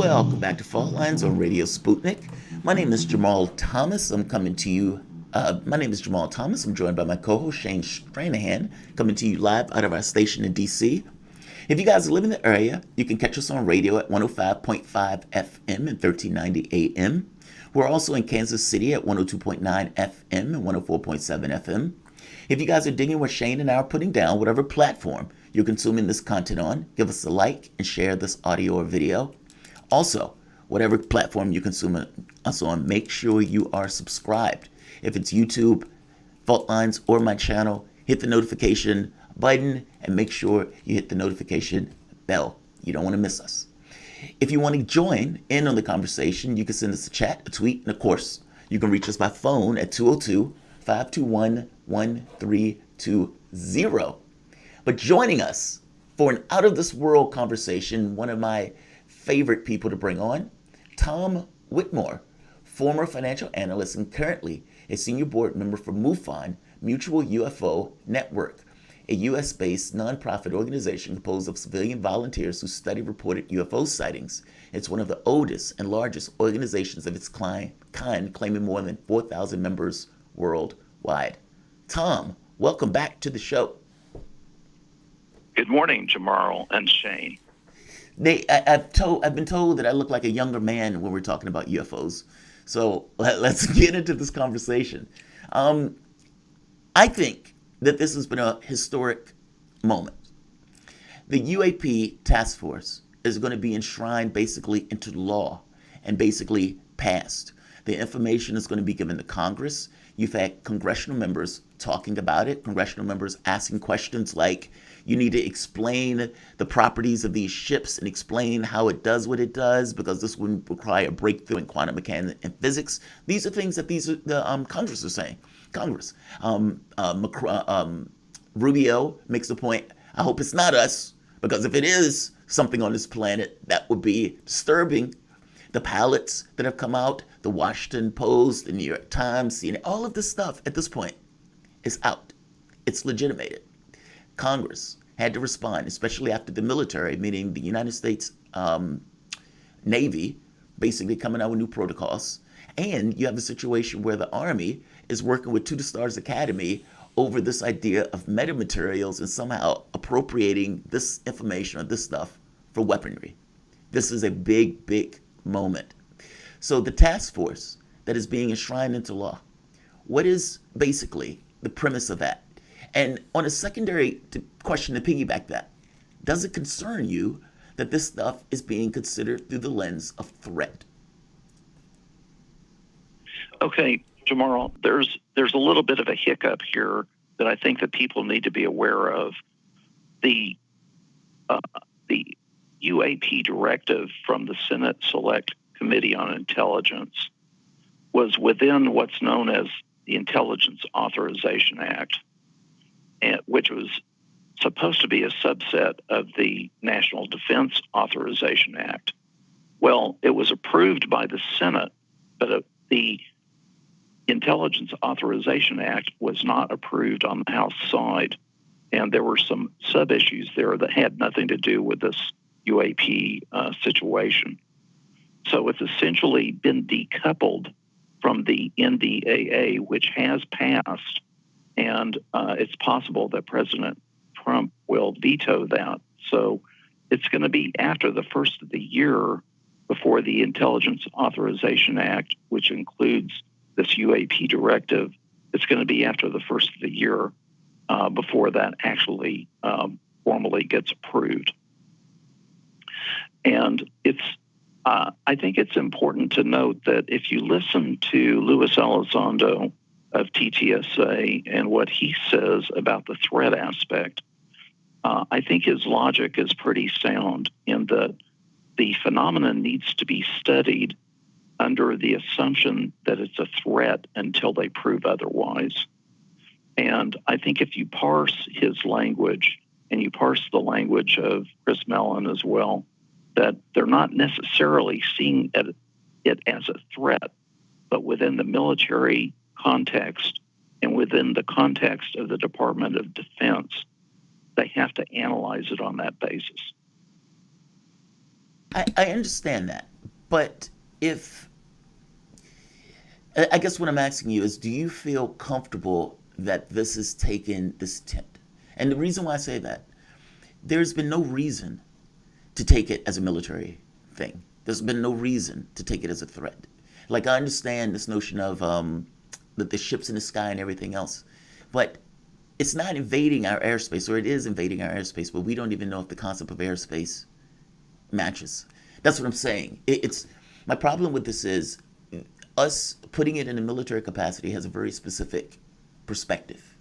Welcome back to Fault Lines on Radio Sputnik. My name is Jamarl Thomas. I'm coming to you. My name is Jamarl Thomas. I'm joined by my co-host Shane Stranahan, coming to you live out of our station in DC. If you guys live in the area, you can catch us on radio at 105.5 FM and 1390 AM. We're also in Kansas City at 102.9 FM and 104.7 FM. If you guys are digging what Shane and I are putting down, whatever platform you're consuming this content on, give us a like and share this audio or video. Also, whatever platform you consume us on, make sure you are subscribed. If it's YouTube, Fault Lines, or my channel, hit the notification button and make sure you hit the notification bell. You don't want to miss us. If you want to join in on the conversation, you can send us a chat, a tweet, and of course, you can reach us by phone at 202-521-1320. But joining us for an out-of-this-world conversation, one of my favorite people to bring on, Tom Whitmore, former financial analyst and currently a senior board member for MUFON, Mutual UFO Network, a U.S.-based nonprofit organization composed of civilian volunteers who study reported UFO sightings. It's one of the oldest and largest organizations of its kind, claiming more than 4,000 members worldwide. Tom, welcome back to the show. Good morning, Jamarl and Shane. I've been told that I look like a younger man when we're talking about UFOs. So let's get into this conversation. I think that this has been a historic moment. The UAP task force is going to be enshrined basically into law and basically passed. The information is going to be given to Congress. You've had congressional members talking about it, congressional members asking questions like, you need to explain the properties of these ships and explain how it does what it does, because this would require a breakthrough in quantum mechanics and physics. These are things that Congress are saying. Congress. Rubio makes the point, I hope it's not us, because if it is something on this planet, that would be disturbing. The pallets that have come out, the Washington Post, the New York Times, CNN, all of this stuff at this point is out. It's legitimated. Congress had to respond, especially after the military, meaning the United States Navy, basically coming out with new protocols. And you have a situation where the Army is working with To the Stars Academy over this idea of metamaterials and somehow appropriating this information or this stuff for weaponry. This is a big, big moment. So the task force that is being enshrined into law, what is basically the premise of that? And on a secondary question to piggyback that, does it concern you that this stuff is being considered through the lens of threat? Okay, Jamarl, there's a little bit of a hiccup here that I think that people need to be aware of. The UAP directive from the Senate Select Committee on Intelligence was within what's known as the Intelligence Authorization Act, which was supposed to be a subset of the National Defense Authorization Act. Well, it was approved by the Senate, but the Intelligence Authorization Act was not approved on the House side, and there were some sub-issues there that had nothing to do with this UAP situation. So it's essentially been decoupled from the NDAA, which has passed, and it's possible that President Trump will veto that. So it's going to be after the first of the year before the Intelligence Authorization Act, which includes this UAP directive, it's going to be after the first of the year before that actually formally gets approved. And I think it's important to note that if you listen to Luis Elizondo of TTSA and what he says about the threat aspect, I think his logic is pretty sound in that the phenomenon needs to be studied under the assumption that it's a threat until they prove otherwise. And I think if you parse his language and you parse the language of Chris Mellon as well, that they're not necessarily seeing it as a threat, but within the military context and within the context of the Department of Defense, they have to analyze it on that basis. I understand that, But if, I guess what I'm asking you is, do you feel comfortable that this has taken this tint? And the reason why I say that, there's been no reason to take it as a military thing. There's been no reason to take it as a threat. Like, I understand this notion of the ships in the sky and everything else, but it's not invading our airspace, or it is invading our airspace, but we don't even know if the concept of airspace matches. That's what I'm saying. It's my problem with this is us putting it in a military capacity has a very specific perspective,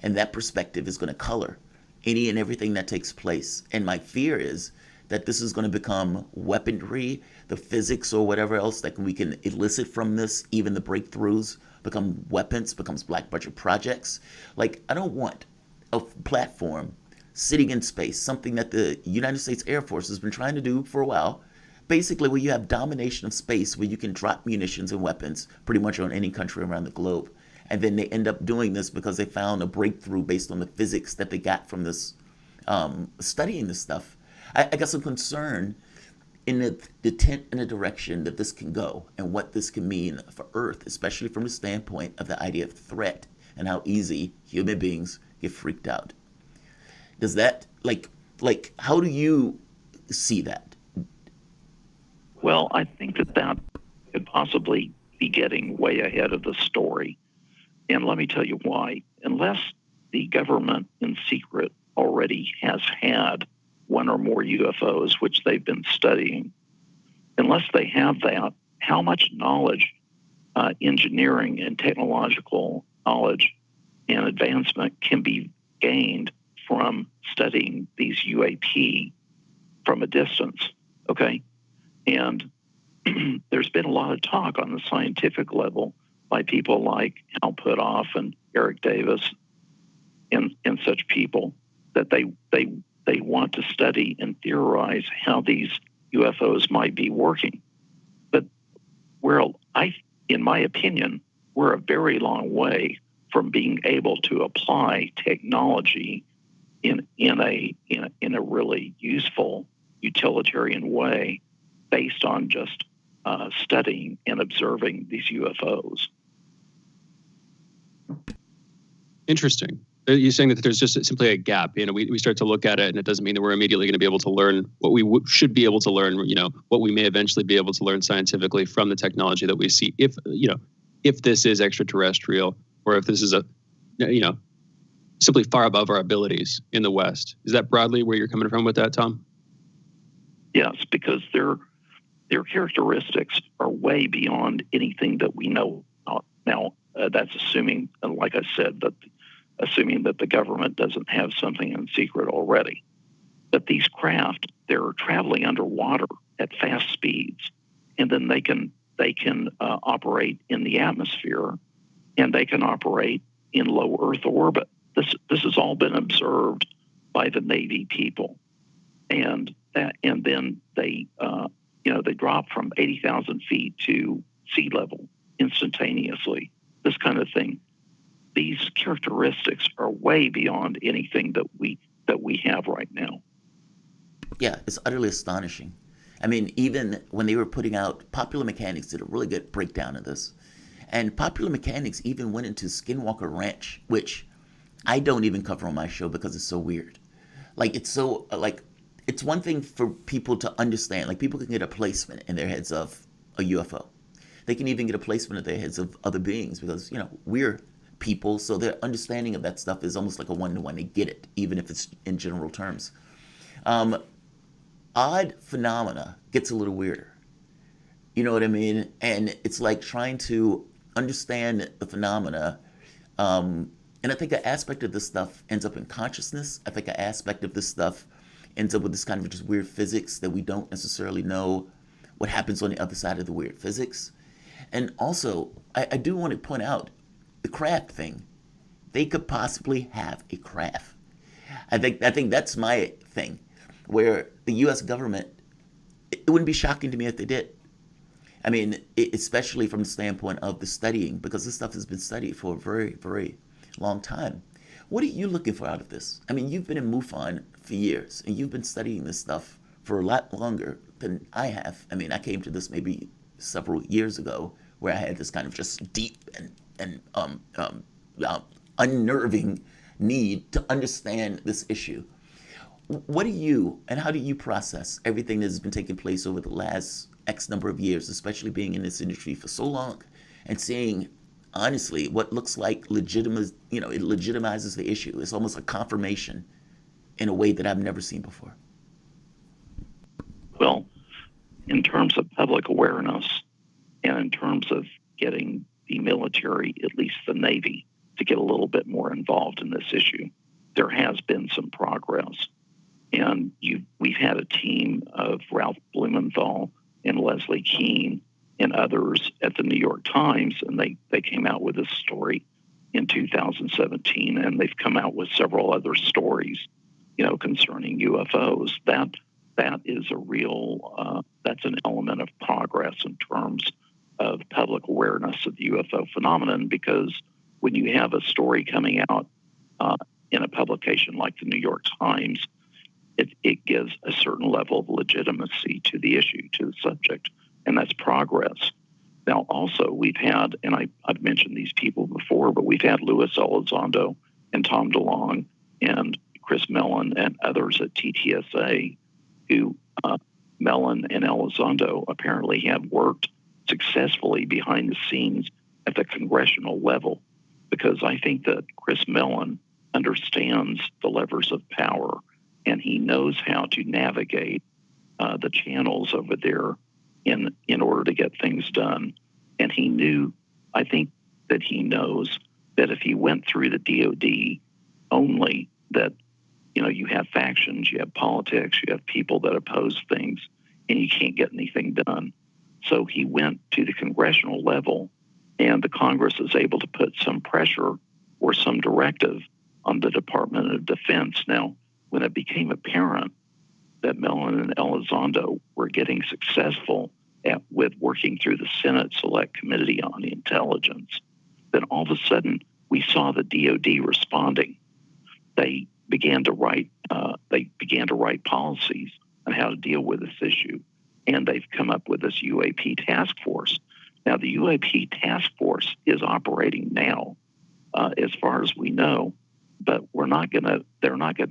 and that perspective is going to color any and everything that takes place. And my fear is that this is going to become weaponry, the physics or whatever else that we can elicit from this, even the breakthroughs become weapons, becomes black budget projects. Like, I don't want a platform sitting in space, something that the United States Air Force has been trying to do for a while, basically where you have domination of space, where you can drop munitions and weapons pretty much on any country around the globe. And then they end up doing this because they found a breakthrough based on the physics that they got from this, studying this stuff. I guess I'm concerned in the tent and the direction that this can go and what this can mean for Earth, especially from the standpoint of the idea of threat and how easy human beings get freaked out. Does that, like, how do you see that? Well, I think that could possibly be getting way ahead of the story. And let me tell you why. Unless the government in secret already has had one or more UFOs, which they've been studying, unless they have that, how much knowledge, engineering and technological knowledge and advancement can be gained from studying these UAP from a distance, okay? And there's been a lot of talk on the scientific level by people like Hal Puthoff and Eric Davis and such people that they want to study and theorize how these UFOs might be working. But in my opinion, we're a very long way from being able to apply technology in a really useful, utilitarian way based on just studying and observing these UFOs. Interesting. You're saying that there's just simply a gap. We start to look at it, and it doesn't mean that we're immediately going to be able to learn what we should be able to learn. What we may eventually be able to learn scientifically from the technology that we see. If this is extraterrestrial, or if this is simply far above our abilities in the West. Is that broadly where you're coming from with that, Tom? Yes, because their characteristics are way beyond anything that we know about. Now, that's assuming, like I said, assuming that the government doesn't have something in secret already. But these craft, they're traveling underwater at fast speeds, and then they can operate in the atmosphere, and they can operate in low Earth orbit. This has all been observed by the Navy people, and then they drop from 80,000 feet to sea level instantaneously. This kind of thing. These characteristics are way beyond anything that we have right now. Yeah, it's utterly astonishing. I mean, even when they were putting out, Popular Mechanics did a really good breakdown of this. And Popular Mechanics even went into Skinwalker Ranch, which I don't even cover on my show because it's so weird. Like, it's so, it's one thing for people to understand. Like, people can get a placement in their heads of a UFO. They can even get a placement in their heads of other beings because, we're people, so their understanding of that stuff is almost like a one-to-one. They get it, even if it's in general terms. Odd phenomena gets a little weirder. You know what I mean? And it's like trying to understand the phenomena. And I think an aspect of this stuff ends up in consciousness. I think an aspect of this stuff ends up with this kind of just weird physics that we don't necessarily know what happens on the other side of the weird physics. And also, I do want to point out the craft thing. They could possibly have a craft. I think that's my thing, where the U.S. government, it wouldn't be shocking to me if they did. I mean, especially from the standpoint of the studying, because this stuff has been studied for a very, very long time. What are you looking for out of this? I mean, you've been in MUFON for years, and you've been studying this stuff for a lot longer than I have. I mean, I came to this maybe several years ago where I had this kind of just deep and unnerving need to understand this issue. What do you and how do you process everything that has been taking place over the last X number of years, especially being in this industry for so long and seeing honestly what looks like it legitimizes the issue. It's almost a confirmation in a way that I've never seen before. Well, in terms of public awareness and in terms of getting the military, at least the Navy, to get a little bit more involved in this issue, there has been some progress. And we've had a team of Ralph Blumenthal and Leslie Keene and others at the New York Times, and they came out with a story in 2017, and they've come out with several other stories, concerning UFOs. That is a real, that's an element of progress in terms of public awareness of the UFO phenomenon, because when you have a story coming out in a publication like the New York Times, it gives a certain level of legitimacy to the issue, to the subject, and that's progress. Now, also, we've had, and I've mentioned these people before, but we've had Louis Elizondo and Tom DeLonge and Chris Mellon and others at TTSA who, Mellon and Elizondo apparently have worked successfully behind the scenes at the congressional level, because I think that Chris Mellon understands the levers of power and he knows how to navigate the channels over there in order to get things done. And I think that he knows that if he went through the DOD only, that, you have factions, you have politics, you have people that oppose things, and you can't get anything done. So he went to the congressional level, and the Congress is able to put some pressure or some directive on the Department of Defense. Now, when it became apparent that Mellon and Elizondo were getting successful with working through the Senate Select Committee on Intelligence, then all of a sudden we saw the DOD responding. They began to write policies on how to deal with this issue, and they've come up with this UAP task force. Now, the UAP task force is operating now, as far as we know, but they're not going to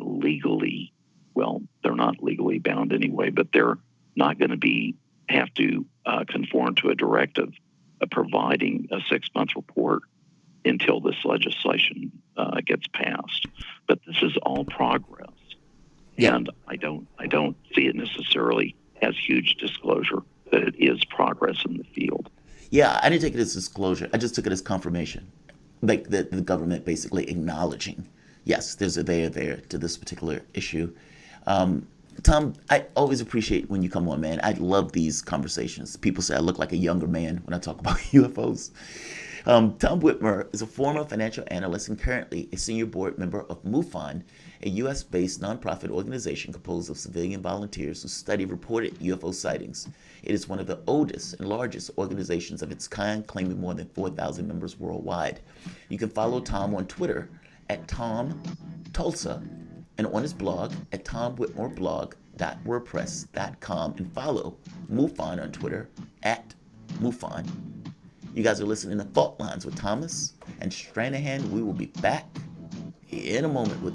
legally, well, they're not legally bound anyway, but they're not going to have to conform to a directive of providing a 6-month report until this legislation gets passed. But this is all progress. Yeah. And I don't see it necessarily as huge disclosure, but it is progress in the field. Yeah, I didn't take it as disclosure. I just took it as confirmation. Like the government basically acknowledging, yes, there's a there to this particular issue. Tom, I always appreciate when you come on, man. I love these conversations. People say I look like a younger man when I talk about UFOs. Tom Whitmer is a former financial analyst and currently a senior board member of MUFON, a U.S.-based nonprofit organization composed of civilian volunteers who study reported UFO sightings. It is one of the oldest and largest organizations of its kind, claiming more than 4,000 members worldwide. You can follow Tom on Twitter at Tom Tulsa and on his blog at tomwhitmoreblog.wordpress.com, and follow MUFON on Twitter at MUFON. You guys are listening to Fault Lines with Thomas and Stranahan. We will be back in a moment with